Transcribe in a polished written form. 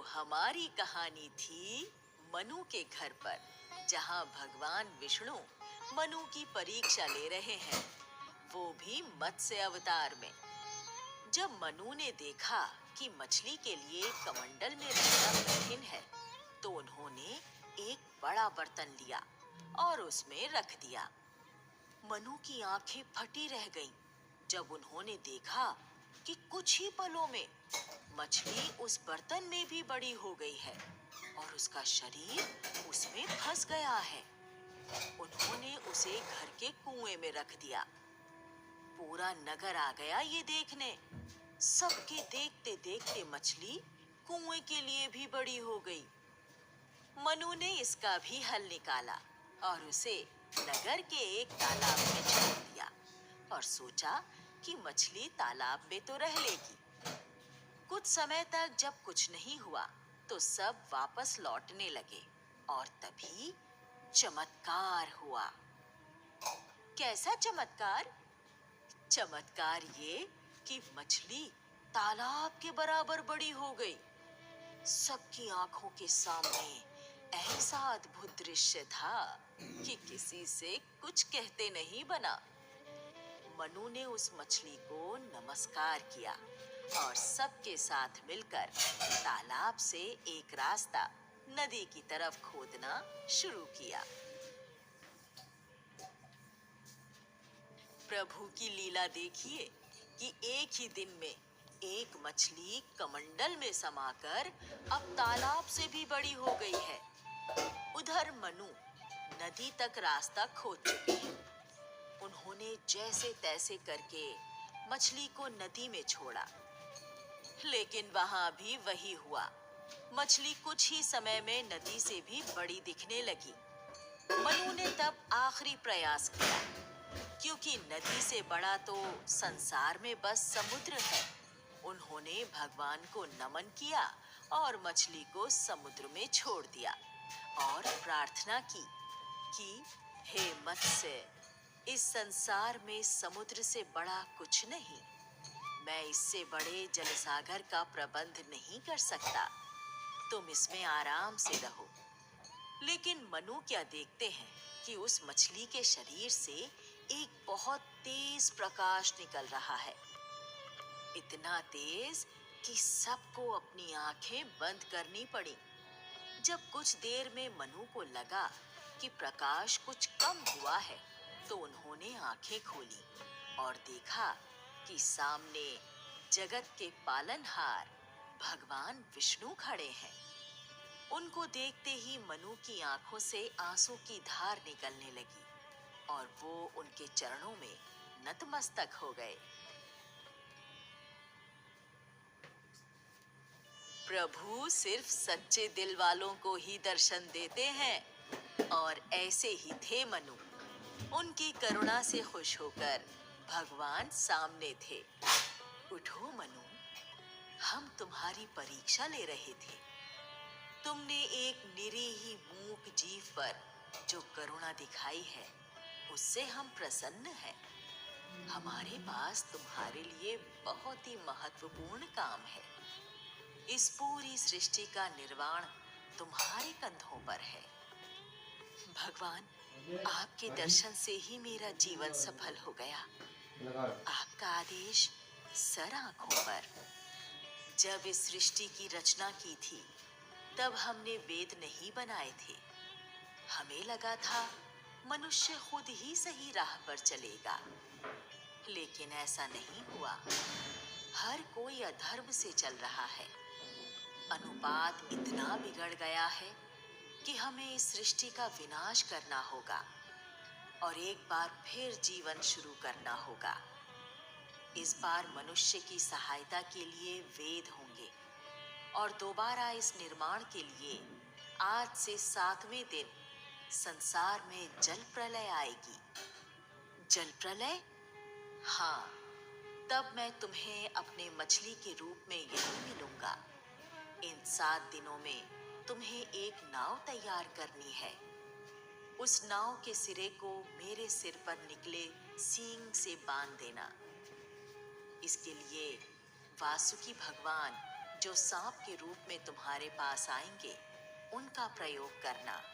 हमारी कहानी थी मनु के घर पर, जहां भगवान विष्णु मनु की परीक्षा ले रहे हैं, वो भी मत्स्य अवतार में। जब मनु ने देखा कि मछली के लिए कमंडल में रहना कठिन है, तो उन्होंने एक बड़ा बर्तन लिया और उसमें रख दिया। मनु की आंखें फटी रह गईं जब उन्होंने देखा कि कुछ ही पलों में मछली उस बर्तन में भी बड़ी हो गई है और उसका शरीर उसमें फंस गया है। उन्होंने उसे घर के कुएं में रख दिया। पूरा नगर आ गया ये देखने। सबके देखते देखते मछली कुएं के लिए भी बड़ी हो गई। मनु ने इसका भी हल निकाला और उसे नगर के एक तालाब में छोड़ दिया और सोचा कि मछली तालाब में तो रह लेगी। कुछ समय तक जब कुछ नहीं हुआ तो सब वापस लौटने लगे और तभी चमत्कार हुआ। कैसा चमत्कार? चमत्कार ये कि मछली तालाब के बराबर बड़ी हो गई। सबकी आंखों के सामने ऐसा अद्भुत दृश्य था कि किसी से कुछ कहते नहीं बना। मनु ने उस मछली को नमस्कार किया और सबके साथ मिलकर तालाब से एक रास्ता नदी की तरफ खोदना शुरू किया। प्रभु की लीला देखिए कि एक ही दिन में एक मछली कमंडल में समाकर अब तालाब से भी बड़ी हो गई है। उधर मनु नदी तक रास्ता खोद चुके हैं। उन्होंने जैसे तैसे करके मछली को नदी में छोड़ा, लेकिन वहां भी वही हुआ। मछली कुछ ही समय में नदी से भी बड़ी दिखने लगी। मनु ने तब आखिरी प्रयास किया, क्योंकि नदी से बड़ा तो संसार में बस समुद्र है। उन्होंने भगवान को नमन किया और मछली को समुद्र में छोड़ दिया और प्रार्थना की कि हे मत्स्य, इस संसार में समुद्र से बड़ा कुछ नहीं। मैं इससे बड़े जलसागर का प्रबंध नहीं कर सकता। तुम इसमें आराम से रहो। लेकिन मनु क्या देखते हैं कि उस मछली के शरीर से एक बहुत तेज प्रकाश निकल रहा है। इतना तेज कि सबको अपनी आंखें बंद करनी पड़ी। जब कुछ देर में मनु को लगा कि प्रकाश कुछ कम हुआ है, तो उन्होंने आंखें खोली और देखा कि सामने जगत के पालनहार भगवान विष्णु खड़े हैं। उनको देखते ही मनु की आंखों से आंसू की धार निकलने लगी और वो उनके चरणों में नतमस्तक हो गए। प्रभु सिर्फ सच्चे दिल वालों को ही दर्शन देते हैं और ऐसे ही थे मनु। उनकी करुणा से खुश होकर भगवान सामने थे। उठो मनु, हम तुम्हारी परीक्षा ले रहे थे। तुमने एक निरीह मूक जीव पर जो करुणा दिखाई है, उससे हम प्रसन्न हैं। हमारे पास तुम्हारे लिए बहुत ही महत्वपूर्ण काम है। इस पूरी सृष्टि का निर्माण तुम्हारे कंधों पर है। भगवान, आपके दर्शन से ही मेरा जीवन सफल हो गया। आपका आदेश सर आंखों पर। जब इस सृष्टि की रचना की थी, तब हमने वेद नहीं बनाए थे। हमें लगा था मनुष्य खुद ही सही राह पर चलेगा, लेकिन ऐसा नहीं हुआ। हर कोई अधर्म से चल रहा है। अनुपात इतना बिगड़ गया है कि हमें इस सृष्टि का विनाश करना होगा और एक बार फिर जीवन शुरू करना होगा। इस बार मनुष्य की सहायता के लिए वेद होंगे और दोबारा इस निर्माण के लिए आज से 7वें दिन संसार में जल प्रलय आएगी। जल प्रलय? हाँ, तब मैं तुम्हें अपने मछली के रूप में यहीं मिलूंगा। इन 7 दिनों में तुम्हें एक नाव तैयार करनी है। उस नाव के सिरे को मेरे सिर पर निकले सींग से बांध देना। इसके लिए वासुकी भगवान, जो सांप के रूप में तुम्हारे पास आएंगे, उनका प्रयोग करना।